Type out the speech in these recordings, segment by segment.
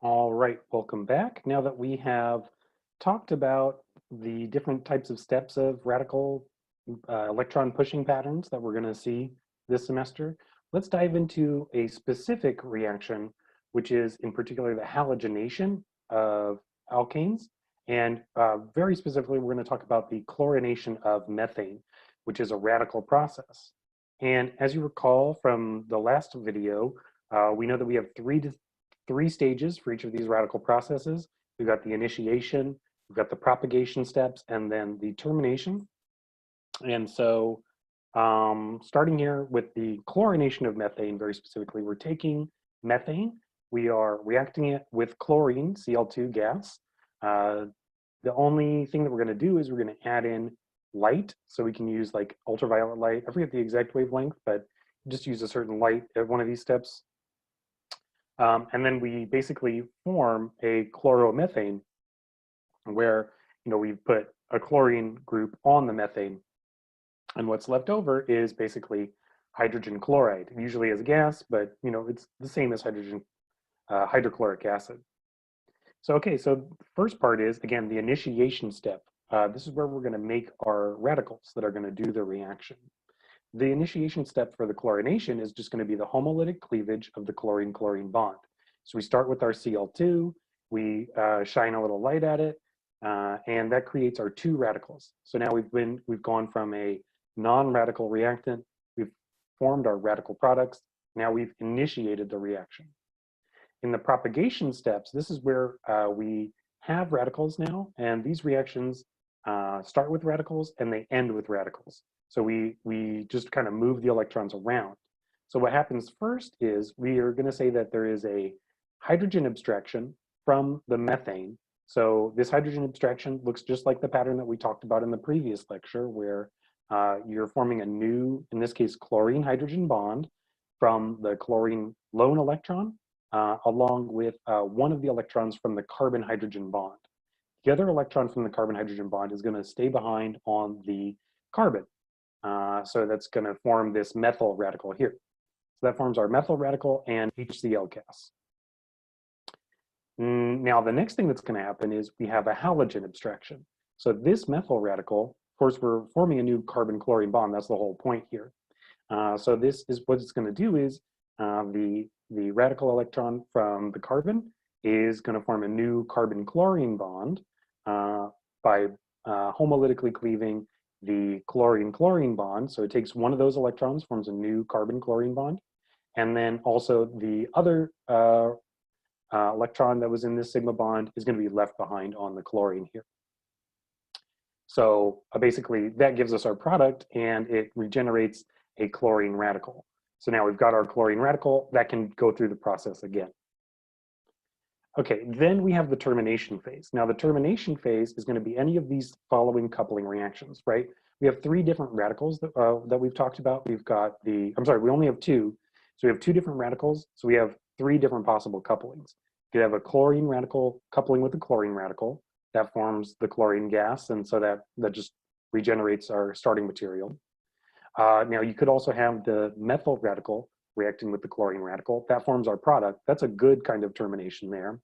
All right, welcome back. Now that we have talked about the different types of steps of radical electron pushing patterns that we're going to see this semester, let's dive into a specific reaction, which is in particular the halogenation of alkanes. And very specifically, we're going to talk about the chlorination of methane, which is a radical process. And as you recall from the last video, we know that we have three stages for each of these radical processes. We've got the initiation, we've got the propagation steps, and then the termination. And so starting here with the chlorination of methane, very specifically, we're taking methane, we are reacting it with chlorine, Cl2 gas. The only thing that we're gonna do is we're gonna add in light, so we can use like ultraviolet light. I forget the exact wavelength, but just use a certain light at one of these steps. And then we basically form a chloromethane where, we've put a chlorine group on the methane. And what's left over is basically hydrogen chloride, usually as a gas, but it's the same as hydrochloric acid. So, okay, so the first part is, again, the initiation step. This is where we're gonna make our radicals that are gonna do the reaction. The initiation step for the chlorination is just going to be the homolytic cleavage of the chlorine-chlorine bond. So we start with our Cl2, we shine a little light at it, and that creates our two radicals. So now we've gone from a non-radical reactant, we've formed our radical products, now we've initiated the reaction. In the propagation steps, this is where we have radicals now, and these reactions start with radicals and they end with radicals. So we just kind of move the electrons around. So what happens first is we are going to say that there is a hydrogen abstraction from the methane. So this hydrogen abstraction looks just like the pattern that we talked about in the previous lecture, where you're forming a new, in this case, chlorine hydrogen bond from the chlorine lone electron, along with one of the electrons from the carbon hydrogen bond. The other electron from the carbon hydrogen bond is going to stay behind on the carbon. So that's going to form this methyl radical here. So that forms our methyl radical and HCl gas. Now, the next thing that's going to happen is we have a halogen abstraction. So this methyl radical, of course, we're forming a new carbon-chlorine bond. That's the whole point here. So this is what it's going to do is the radical electron from the carbon is going to form a new carbon-chlorine bond by homolytically cleaving the chlorine-chlorine bond. So it takes one of those electrons, forms a new carbon-chlorine bond. And then also the other electron that was in this sigma bond is going to be left behind on the chlorine here. So basically that gives us our product and it regenerates a chlorine radical. So now we've got our chlorine radical that can go through the process again. Okay, then we have the termination phase. Now the termination phase is going to be any of these following coupling reactions, right? We have three different radicals that we've talked about. We've got we only have two. So we have two different radicals. So we have three different possible couplings. You have a chlorine radical coupling with a chlorine radical that forms the chlorine gas. And so that just regenerates our starting material. Now you could also have the methyl radical reacting with the chlorine radical. That forms our product. That's a good kind of termination there.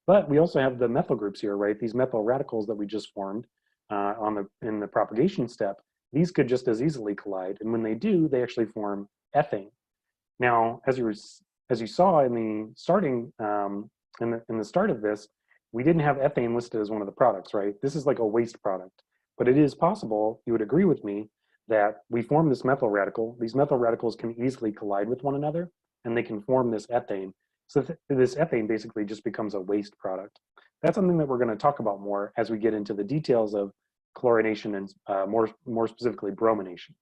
But we also have the methyl groups here, right? These methyl radicals that we just formed in the propagation step, these could just as easily collide. And when they do, they actually form ethane. Now, as you saw in the starting, in the start of this, we didn't have ethane listed as one of the products, right? This is like a waste product. But it is possible, you would agree with me, that we form this methyl radical. These methyl radicals can easily collide with one another, and they can form this ethane. So this ethane basically just becomes a waste product. That's something that we're going to talk about more as we get into the details of chlorination and more specifically bromination.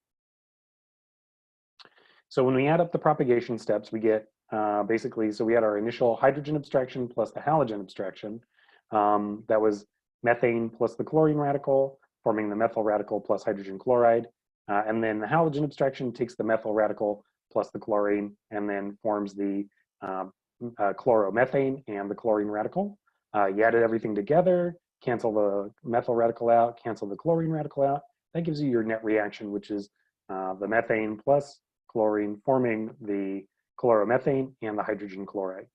So when we add up the propagation steps, we get basically, so we had our initial hydrogen abstraction plus the halogen abstraction. That was methane plus the chlorine radical, forming the methyl radical plus hydrogen chloride. And then the halogen abstraction takes the methyl radical plus the chlorine and then forms the chloromethane and the chlorine radical. You added everything together, cancel the methyl radical out, cancel the chlorine radical out. That gives you your net reaction, which is the methane plus chlorine forming the chloromethane and the hydrogen chloride.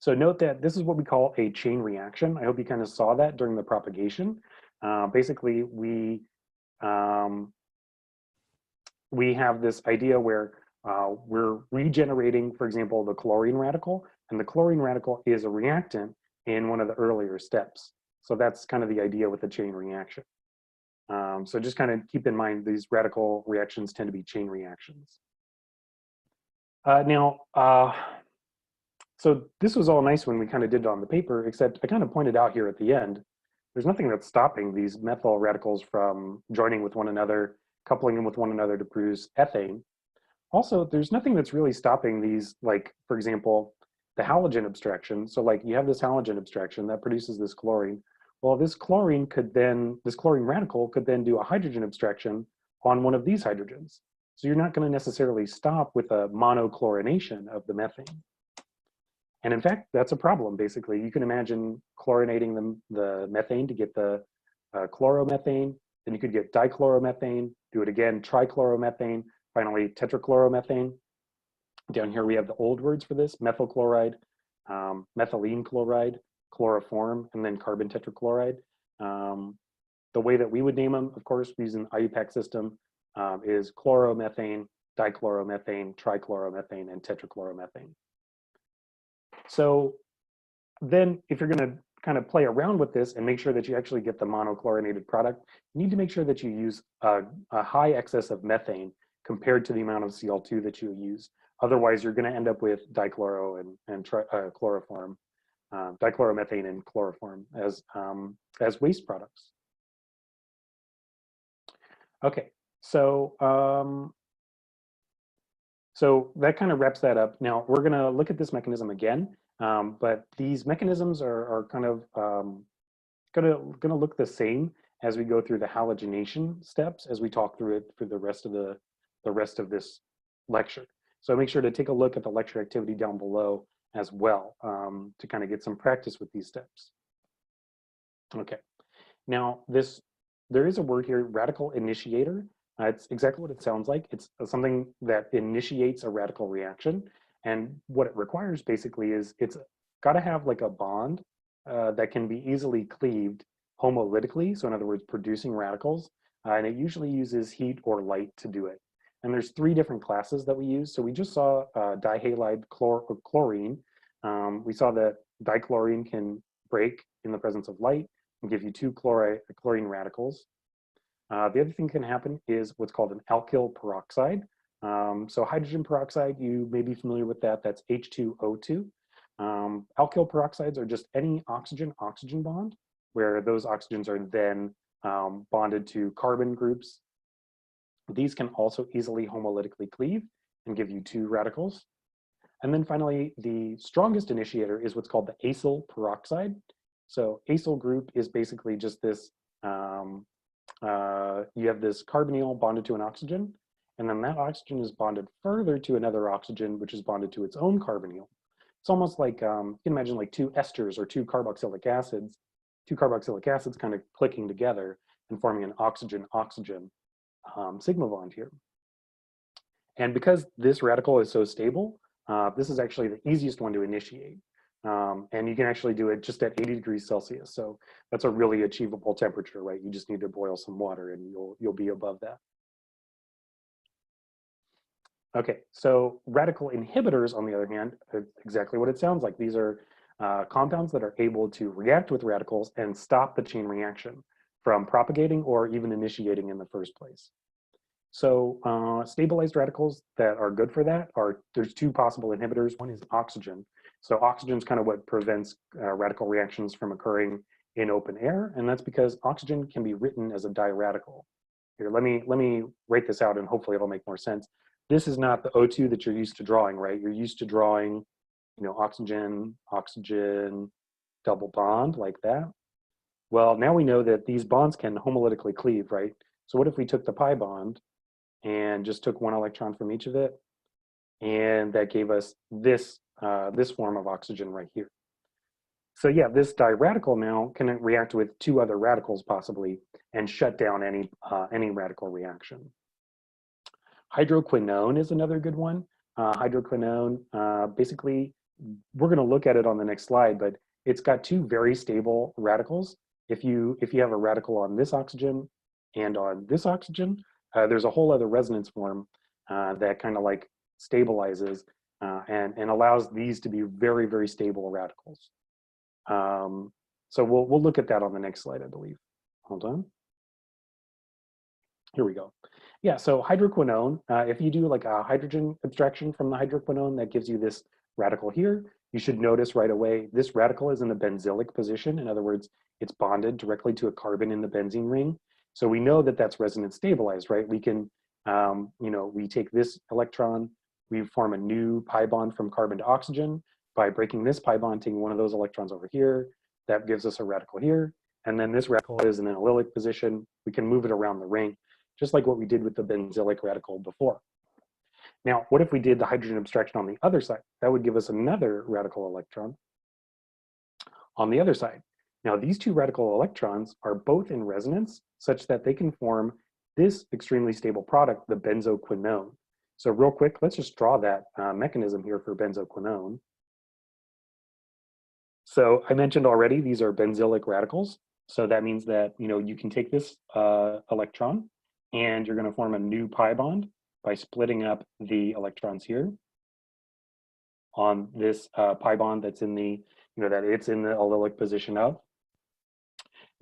So note that this is what we call a chain reaction. I hope you kind of saw that during the propagation. Basically, um, we have this idea where we're regenerating, for example, the chlorine radical, and the chlorine radical is a reactant in one of the earlier steps. So that's kind of the idea with the chain reaction. So just kind of keep in mind these radical reactions tend to be chain reactions. So this was all nice when we kind of did it on the paper, except I kind of pointed out here at the end, there's nothing that's stopping these methyl radicals from joining with one another, coupling them with one another to produce ethane. Also, there's nothing that's really stopping these, like, for example, the halogen abstraction. So like you have this halogen abstraction that produces this chlorine. Well, this chlorine radical could then do a hydrogen abstraction on one of these hydrogens. So you're not going to necessarily stop with a monochlorination of the methane. And in fact, that's a problem, basically. You can imagine chlorinating the methane to get the chloromethane, then you could get dichloromethane, do it again, trichloromethane, finally tetrachloromethane. Down here we have the old words for this: methyl chloride, methylene chloride, chloroform, and then carbon tetrachloride. The way that we would name them, of course, using the IUPAC system, is chloromethane, dichloromethane, trichloromethane, and tetrachloromethane. So then if you're going to kind of play around with this and make sure that you actually get the monochlorinated product, you need to make sure that you use a high excess of methane compared to the amount of Cl2 that you use. Otherwise, you're going to end up with dichloro and chloroform, dichloromethane and chloroform as waste products. Okay, so so that kind of wraps that up. Now we're going to look at this mechanism again, but these mechanisms are kind of going to look the same as we go through the halogenation steps as we talk through it for the rest of this lecture. So make sure to take a look at the lecture activity down below as well to kind of get some practice with these steps. Okay, now there is a word here, radical initiator. It's exactly what it sounds like. It's something that initiates a radical reaction. And what it requires basically is it's got to have like a bond that can be easily cleaved homolytically. So in other words, producing radicals. And it usually uses heat or light to do it. And there's 3 different classes that we use. So we just saw dihalide chlorine. We saw that dichlorine can break in the presence of light and give you 2 chlorine radicals. The other thing that can happen is what's called an alkyl peroxide. So hydrogen peroxide, you may be familiar with that. That's H2O2. Alkyl peroxides are just any oxygen-oxygen bond, where those oxygens are then bonded to carbon groups. These can also easily homolytically cleave and give you 2 radicals. And then finally, the strongest initiator is what's called the acyl peroxide. So acyl group is basically just this, you have this carbonyl bonded to an oxygen, and then that oxygen is bonded further to another oxygen, which is bonded to its own carbonyl. It's almost like, you can imagine like 2 esters or 2 carboxylic acids kind of clicking together and forming an oxygen-oxygen sigma bond here. And because this radical is so stable, this is actually the easiest one to initiate. And you can actually do it just at 80 degrees Celsius. So that's a really achievable temperature, right? You just need to boil some water and you'll be above that. Okay, so radical inhibitors, on the other hand, are exactly what it sounds like. These are compounds that are able to react with radicals and stop the chain reaction from propagating or even initiating in the first place. So stabilized radicals that are good for that there's 2 possible inhibitors. One is oxygen. So oxygen is kind of what prevents radical reactions from occurring in open air, and that's because oxygen can be written as a diradical. Here, let me write this out, and hopefully it'll make more sense. This is not the O2 that you're used to drawing, right? You're used to drawing, oxygen, oxygen, double bond like that. Well, now we know that these bonds can homolytically cleave, right? So what if we took the pi bond and just took 1 electron from each of it, and that gave us this this form of oxygen right here. So yeah, this diradical now can react with 2 other radicals possibly and shut down any radical reaction. Hydroquinone is another good one. Hydroquinone, basically we're going to look at it on the next slide, but it's got two very stable radicals. If you have a radical on this oxygen and on this oxygen, there's a whole other resonance form that kind of like stabilizes and allows these to be very, very stable radicals. So we'll look at that on the next slide, I believe. Hold on. Here we go. Yeah, so hydroquinone, if you do like a hydrogen abstraction from the hydroquinone, that gives you this radical here. You should notice right away, this radical is in the benzylic position. In other words, it's bonded directly to a carbon in the benzene ring. So we know that that's resonance stabilized, right? We can, we take this electron, we form a new pi bond from carbon to oxygen by breaking this pi bond, taking one of those electrons over here. That gives us a radical here. And then this radical is in an allylic position. We can move it around the ring, just like what we did with the benzylic radical before. Now, what if we did the hydrogen abstraction on the other side? That would give us another radical electron on the other side. Now, these two radical electrons are both in resonance such that they can form this extremely stable product, the benzoquinone. So real quick, let's just draw that mechanism here for benzoquinone. So I mentioned already, these are benzylic radicals. So that means that, you can take this electron and you're going to form a new pi bond by splitting up the electrons here on this pi bond that's in the, that it's in the allylic position of.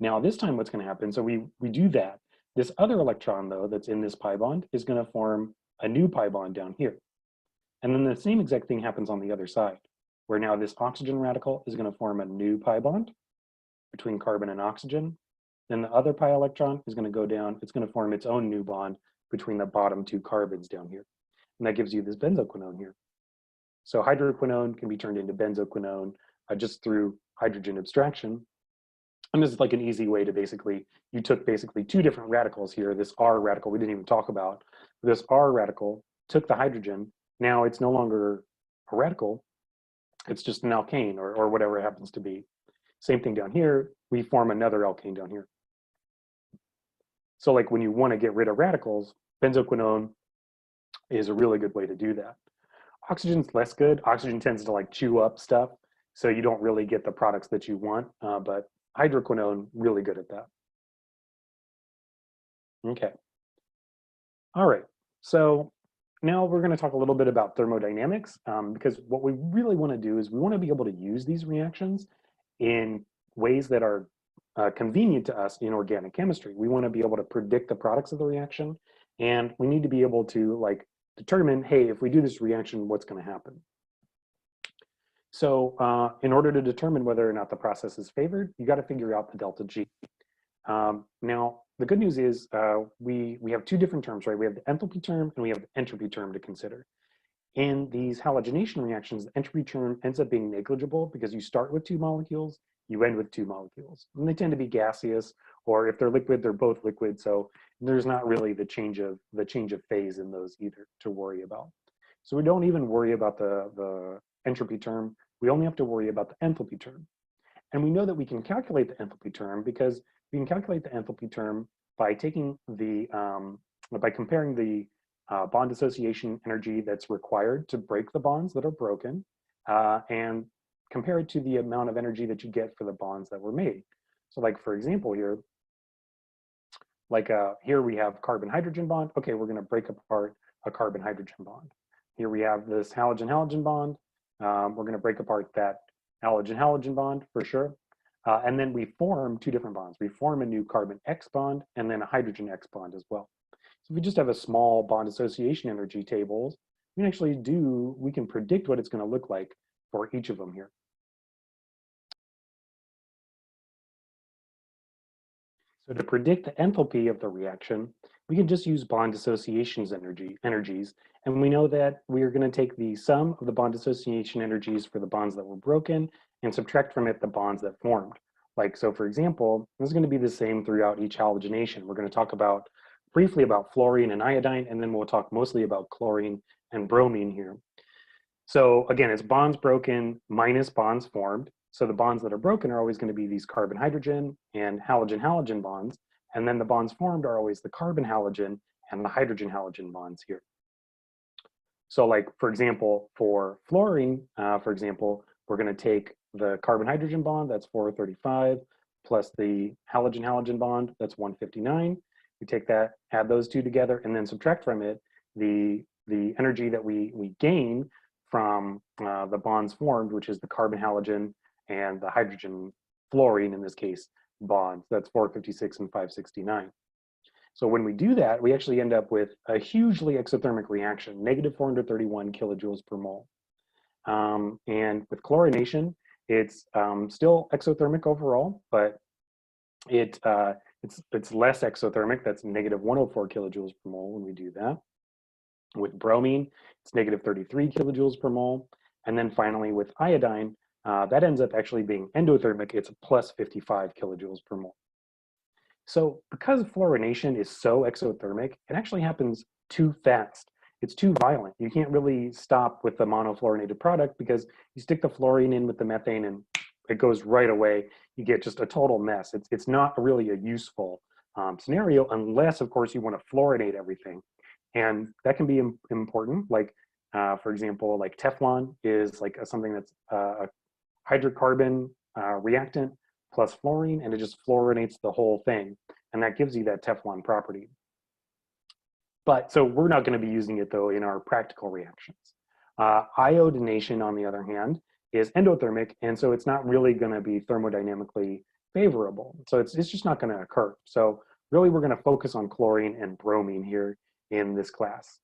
Now this time what's going to happen, so we do that. This other electron though that's in this pi bond is going to form a new pi bond down here. And then the same exact thing happens on the other side, where now this oxygen radical is going to form a new pi bond between carbon and oxygen. Then the other pi electron is going to go down, it's going to form its own new bond between the bottom two carbons down here. And that gives you this benzoquinone here. So hydroquinone can be turned into benzoquinone just through hydrogen abstraction. And this is like an easy way to basically, you took basically two different radicals here, this R radical we didn't even talk about. This R radical took the hydrogen, now it's no longer a radical, it's just an alkane or whatever it happens to be. Same thing down here, we form another alkane down here. So like when you want to get rid of radicals, benzoquinone is a really good way to do that. Oxygen's less good. Oxygen tends to like chew up stuff, so you don't really get the products that you want, but hydroquinone, really good at that. Okay. All right, so now we're going to talk a little bit about thermodynamics, because what we really want to do is we want to be able to use these reactions in ways that are convenient to us in organic chemistry. We want to be able to predict the products of the reaction, and we need to be able to like determine, hey, if we do this reaction, what's going to happen? So in order to determine whether or not the process is favored, you got to figure out the delta G. Now, the good news is we have two different terms, right? We have the enthalpy term and we have the entropy term to consider. In these halogenation reactions, the entropy term ends up being negligible because you start with two molecules, you end with two molecules. And they tend to be gaseous, or if they're liquid, they're both liquid. So there's not really the change of phase in those either to worry about. So we don't even worry about the entropy term. We only have to worry about the enthalpy term. And we know that we can calculate the enthalpy term because we can calculate the enthalpy term by taking the, by comparing the bond association energy that's required to break the bonds that are broken and compare it to the amount of energy that you get for the bonds that were made. So like, for example, here, like here we have carbon-hydrogen bond. Okay, we're gonna break apart a carbon-hydrogen bond. Here we have this halogen-halogen bond. We're gonna break apart that halogen-halogen bond for sure. And then we form two different bonds. We form a new carbon X bond and then a hydrogen X bond as well. So if we just have a small bond association energy tables, we can actually we can predict what it's gonna look like for each of them here. So to predict the enthalpy of the reaction, we can just use bond associations energies. And we know that we are going to take the sum of the bond association energies for the bonds that were broken and subtract from it the bonds that formed. Like, so for example, this is going to be the same throughout each halogenation. We're going to talk briefly about fluorine and iodine, and then we'll talk mostly about chlorine and bromine here. So again, it's bonds broken minus bonds formed. So the bonds that are broken are always going to be these carbon-hydrogen and halogen-halogen bonds. And then the bonds formed are always the carbon-halogen and the hydrogen-halogen bonds here. So like, for example, for fluorine, for example, we're going to take the carbon-hydrogen bond, that's 435, plus the halogen-halogen bond, that's 159. We take that, add those two together, and then subtract from it the energy that we gain from the bonds formed, which is the carbon-halogen and the hydrogen fluorine, in this case, bonds. That's 456 and 569. So when we do that, we actually end up with a hugely exothermic reaction, negative 431 kilojoules per mole. And with chlorination, it's still exothermic overall, but it's less exothermic. That's negative 104 kilojoules per mole when we do that. With bromine, it's negative 33 kilojoules per mole. And then finally with iodine, that ends up actually being endothermic. It's plus 55 kilojoules per mole. So because fluorination is so exothermic, it actually happens too fast. It's too violent. You can't really stop with the monofluorinated product because you stick the fluorine in with the methane and it goes right away. You get just a total mess. It's not really a useful scenario unless, of course, you want to fluorinate everything. And that can be important. Like, for example, like Teflon is like something that's a hydrocarbon reactant plus fluorine, and it just fluorinates the whole thing. And that gives you that Teflon property. But so we're not going to be using it though in our practical reactions. Iodination, on the other hand, is endothermic, and so it's not really going to be thermodynamically favorable. So it's just not going to occur. So really we're going to focus on chlorine and bromine here in this class.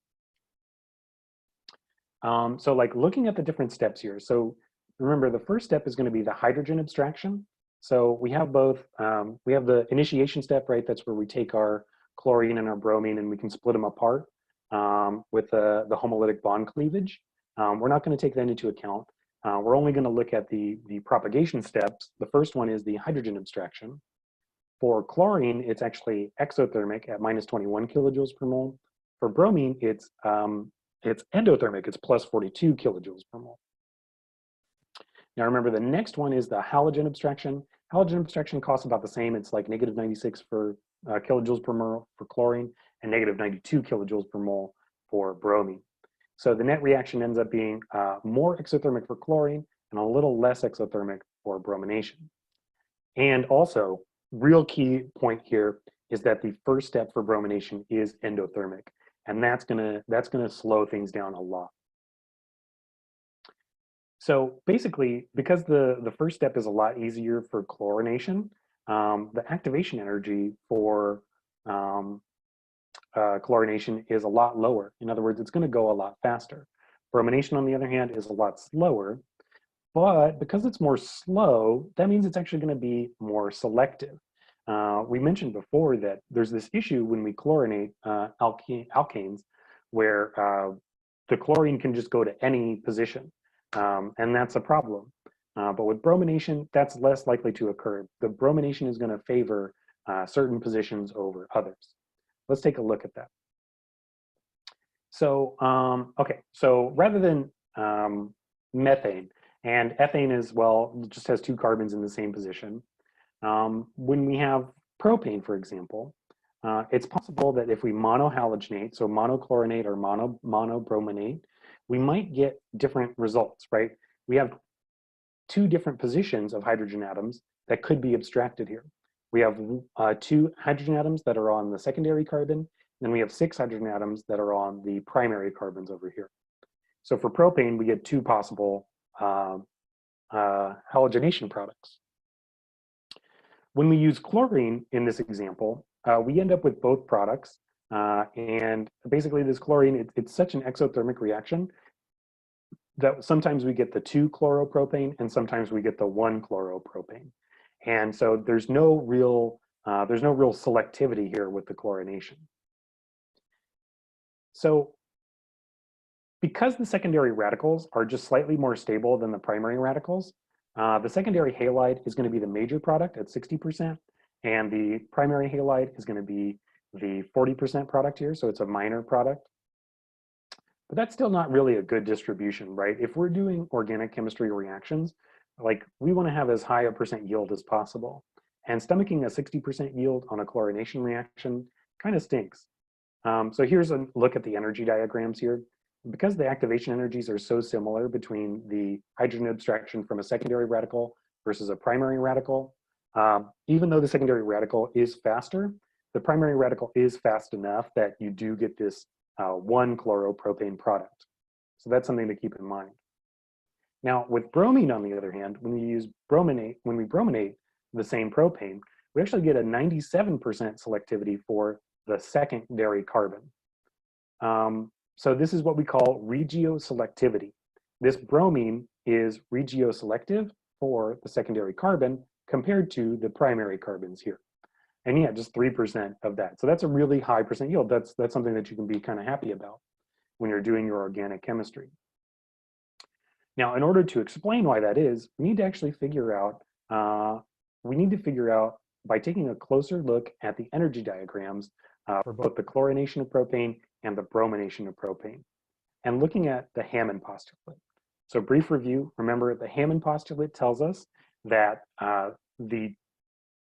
So like looking at the different steps here. So remember, the first step is going to be the hydrogen abstraction. So we have both, we have the initiation step, right? That's where we take our chlorine and our bromine and we can split them apart with the homolytic bond cleavage. We're not going to take that into account. We're only going to look at the propagation steps. The first one is the hydrogen abstraction. For chlorine, it's actually exothermic at minus 21 kilojoules per mole. For bromine, it's endothermic, it's plus 42 kilojoules per mole. Now remember, the next one is the halogen abstraction. Halogen abstraction costs about the same. It's like negative 96 for kilojoules per mole for chlorine and negative 92 kilojoules per mole for bromine. So the net reaction ends up being more exothermic for chlorine and a little less exothermic for bromination. And also, real key point here is that the first step for bromination is endothermic, and that's gonna slow things down a lot. So basically, because the first step is a lot easier for chlorination, the activation energy for chlorination is a lot lower. In other words, it's going to go a lot faster. Bromination, on the other hand, is a lot slower, but because it's more slow, that means it's actually going to be more selective. We mentioned before that there's this issue when we chlorinate alkanes where the chlorine can just go to any position. And that's a problem. But with bromination, that's less likely to occur. The bromination is going to favor certain positions over others. Let's take a look at that. So, okay, so rather than methane, and ethane is, well, just has two carbons in the same position. When we have propane, for example, it's possible that if we monohalogenate, so monochlorinate or monobrominate, we might get different results, right? We have two different positions of hydrogen atoms that could be abstracted here. We have two hydrogen atoms that are on the secondary carbon, and we have 6 hydrogen atoms that are on the primary carbons over here. So for propane, we get two possible halogenation products. When we use chlorine in this example, we end up with both products. And basically this chlorine, it's such an exothermic reaction that sometimes we get the 2-chloropropane and sometimes we get the 1-chloropropane. And so there's no real selectivity here with the chlorination. So because the secondary radicals are just slightly more stable than the primary radicals, the secondary halide is going to be the major product at 60%, and the primary halide is going to be the 40% product here, so it's a minor product. But that's still not really a good distribution, right? If we're doing organic chemistry reactions, like we want to have as high a percent yield as possible. And stomaching a 60% yield on a chlorination reaction kind of stinks. So here's a look at the energy diagrams here. because the activation energies are so similar between the hydrogen abstraction from a secondary radical versus a primary radical, even though the secondary radical is faster, the primary radical is fast enough that you do get this one chloropropane product. So that's something to keep in mind. Now, with bromine, on the other hand, when we brominate the same propane, we actually get a 97% selectivity for the secondary carbon. So this is what we call regioselectivity. This bromine is regioselective for the secondary carbon compared to the primary carbons here. And yeah, just 3% of that. So that's a really high percent yield. That's something that you can be kind of happy about when you're doing your organic chemistry. Now, in order to explain why that is, we need to actually figure out, by taking a closer look at the energy diagrams for both the chlorination of propane and the bromination of propane, and looking at the Hammond postulate. So brief review, remember the Hammond postulate tells us that the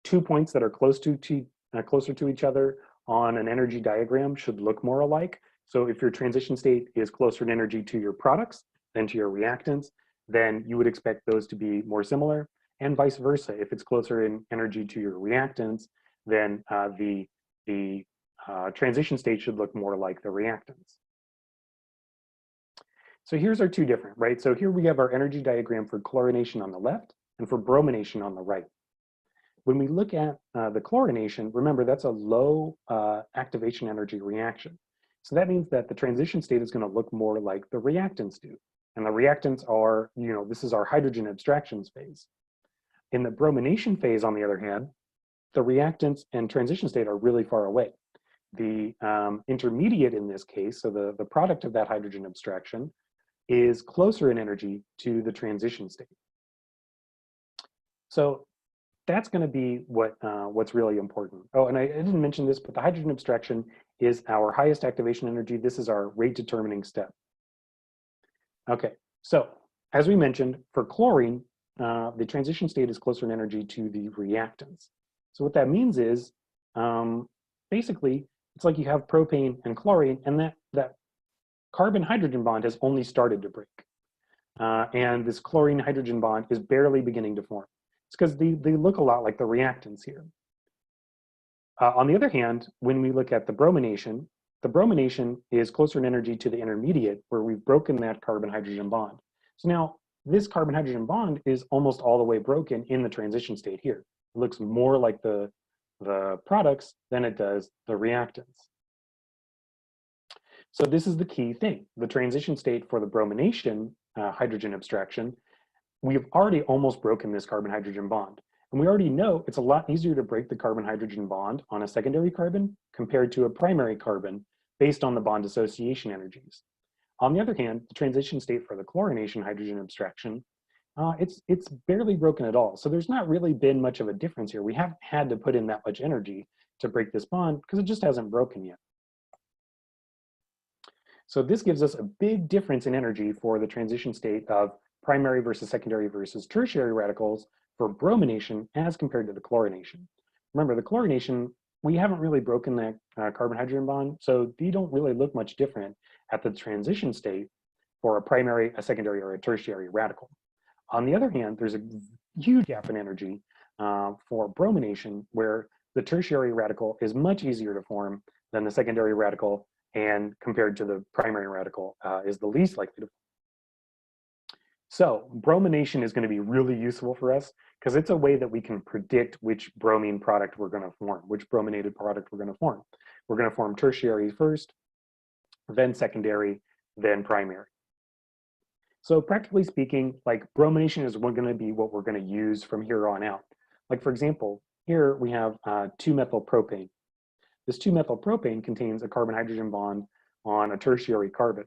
2 points that are closer to each other on an energy diagram should look more alike. So if your transition state is closer in energy to your products than to your reactants, then you would expect those to be more similar, and vice versa. If it's closer in energy to your reactants, then the transition state should look more like the reactants. So here's our two different, right? So here we have our energy diagram for chlorination on the left and for bromination on the right. When we look at the chlorination, remember that's a low activation energy reaction. So that means that the transition state is going to look more like the reactants do. And the reactants are, this is our hydrogen abstractions phase. In the bromination phase, on the other hand, the reactants and transition state are really far away. The intermediate in this case, so the product of that hydrogen abstraction, is closer in energy to the transition state. So that's going to be what's really important. Oh, and I didn't mention this, but the hydrogen abstraction is our highest activation energy. This is our rate determining step. Okay, so as we mentioned, for chlorine, the transition state is closer in energy to the reactants. So what that means is, basically, it's like you have propane and chlorine, and that carbon-hydrogen bond has only started to break. And this chlorine-hydrogen bond is barely beginning to form. It's because they look a lot like the reactants here. On the other hand, when we look at the bromination is closer in energy to the intermediate, where we've broken that carbon-hydrogen bond. So now this carbon-hydrogen bond is almost all the way broken in the transition state here. It looks more like the products than it does the reactants. So this is the key thing. The transition state for the bromination hydrogen abstraction, we've already almost broken this carbon-hydrogen bond. And we already know it's a lot easier to break the carbon-hydrogen bond on a secondary carbon compared to a primary carbon based on the bond association energies. On the other hand, the transition state for the chlorination hydrogen abstraction, it's barely broken at all. So there's not really been much of a difference here. We haven't had to put in that much energy to break this bond because it just hasn't broken yet. So this gives us a big difference in energy for the transition state of primary versus secondary versus tertiary radicals for bromination as compared to the chlorination. Remember, the chlorination, we haven't really broken that carbon-hydrogen bond, so they don't really look much different at the transition state for a primary, a secondary, or a tertiary radical. On the other hand, there's a huge gap in energy for bromination, where the tertiary radical is much easier to form than the secondary radical, and compared to the primary radical is the least likely to form. So bromination is going to be really useful for us because it's a way that we can predict which bromine product we're going to form, which brominated product we're going to form. We're going to form tertiary first, then secondary, then primary. So practically speaking, like bromination is going to be what we're going to use from here on out. Like for example, here we have 2-methylpropane. This 2-methylpropane contains a carbon-hydrogen bond on a tertiary carbon.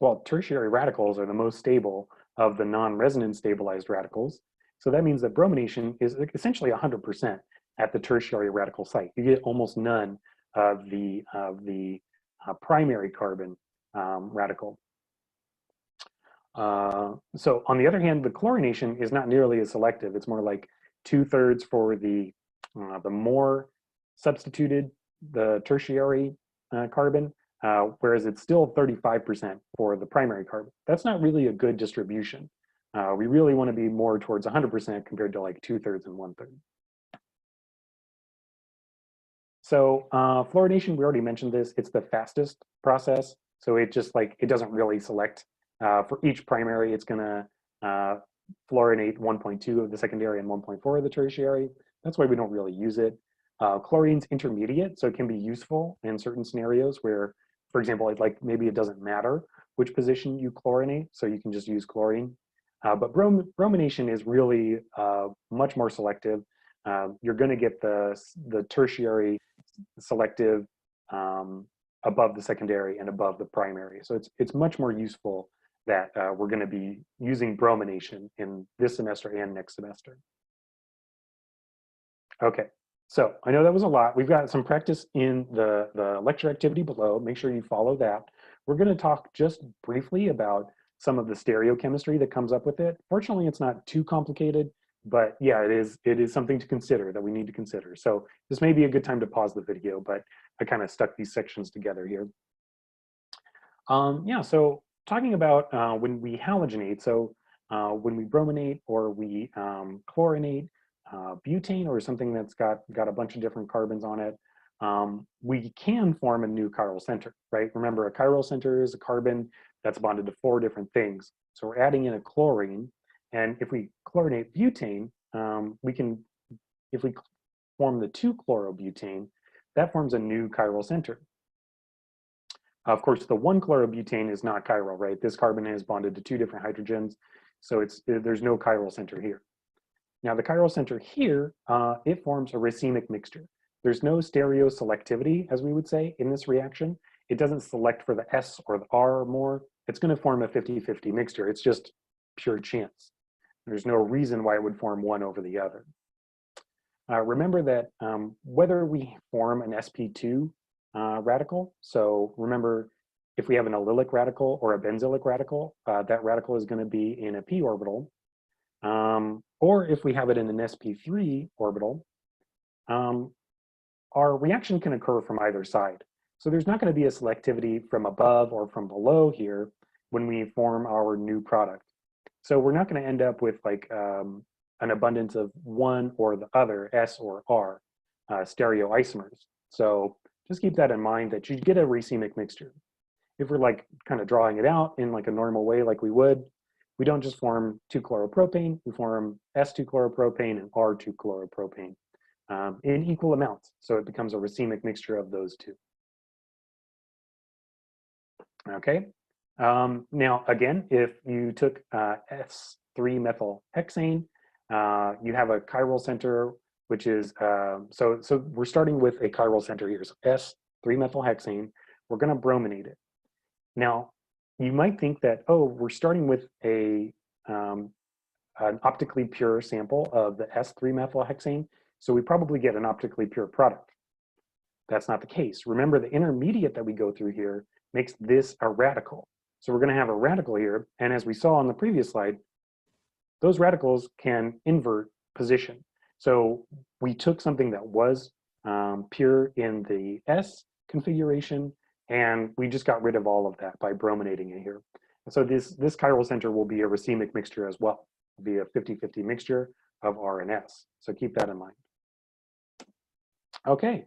Well, tertiary radicals are the most stable of the non-resonance stabilized radicals. So that means that bromination is essentially 100% at the tertiary radical site. You get almost none of the primary carbon radical. So on the other hand, the chlorination is not nearly as selective. It's more like 2/3 for the more substituted, the tertiary carbon, whereas it's still 35% for the primary carbon. That's not really a good distribution. We really want to be more towards 100% compared to like 2/3 and 1/3. So fluorination, we already mentioned this, it's the fastest process. So it just like, it doesn't really select. For each primary, it's gonna fluorinate 1.2 of the secondary and 1.4 of the tertiary. That's why we don't really use it. Chlorine's intermediate, so it can be useful in certain scenarios where, for example, like maybe it doesn't matter which position you chlorinate, so you can just use chlorine. But bromination is really much more selective. You're going to get the tertiary selective above the secondary and above the primary. So it's much more useful that we're going to be using bromination in this semester and next semester. Okay, so I know that was a lot. We've got some practice in the lecture activity below. Make sure you follow that. We're going to talk just briefly about some of the stereochemistry that comes up with it. Fortunately, it's not too complicated, but yeah, it is something to consider, that we need to consider. So this may be a good time to pause the video, but I kind of stuck these sections together here. Yeah, so talking about when we halogenate, so when we brominate or we chlorinate butane or something that's got a bunch of different carbons on it, we can form a new chiral center, right? Remember, a chiral center is a carbon that's bonded to 4 different things. So we're adding in a chlorine, and if we chlorinate butane, if we form the 2-chlorobutane, that forms a new chiral center. Of course, the 1-chlorobutane is not chiral, right? This carbon is bonded to 2 different hydrogens, so there's no chiral center here. Now the chiral center here, it forms a racemic mixture. There's no stereoselectivity, as we would say, in this reaction. It doesn't select for the S or the R more. It's going to form a 50-50 mixture. It's just pure chance. There's no reason why it would form one over the other. Remember that whether we form an sp2 radical, so remember, if we have an allylic radical or a benzylic radical, that radical is going to be in a p orbital. Or if we have it in an sp3 orbital, our reaction can occur from either side. So there's not going to be a selectivity from above or from below here when we form our new product. So we're not going to end up with like an abundance of one or the other, S or R, stereoisomers. So just keep that in mind, that you get a racemic mixture. If we're like kind of drawing it out in like a normal way like we would, we don't just form 2-chloropropane, we form S2-chloropropane and R2-chloropropane in equal amounts. So it becomes a racemic mixture of those two. Okay, now again, if you took S3-methylhexane, you have a chiral center, which is, so we're starting with a chiral center here. So S3-methylhexane, we're gonna brominate it. Now, you might think that, oh, we're starting with an optically pure sample of the S3-methylhexane, so we probably get an optically pure product. That's not the case. Remember, the intermediate that we go through here makes this a radical. So we're going to have a radical here, and as we saw on the previous slide, those radicals can invert position. So we took something that was pure in the S configuration, and we just got rid of all of that by brominating it here. And so this chiral center will be a racemic mixture as well. It'll be a 50-50 mixture of R and S. So keep that in mind. Okay,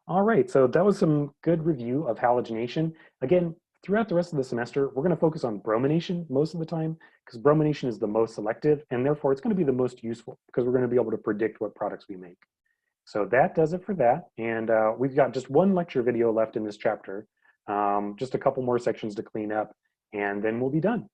all right, so that was some good review of halogenation. Again, throughout the rest of the semester, we're going to focus on bromination most of the time, because bromination is the most selective, and therefore it's going to be the most useful, because we're going to be able to predict what products we make. So that does it for that, and we've got just one lecture video left in this chapter, just a couple more sections to clean up, and then we'll be done.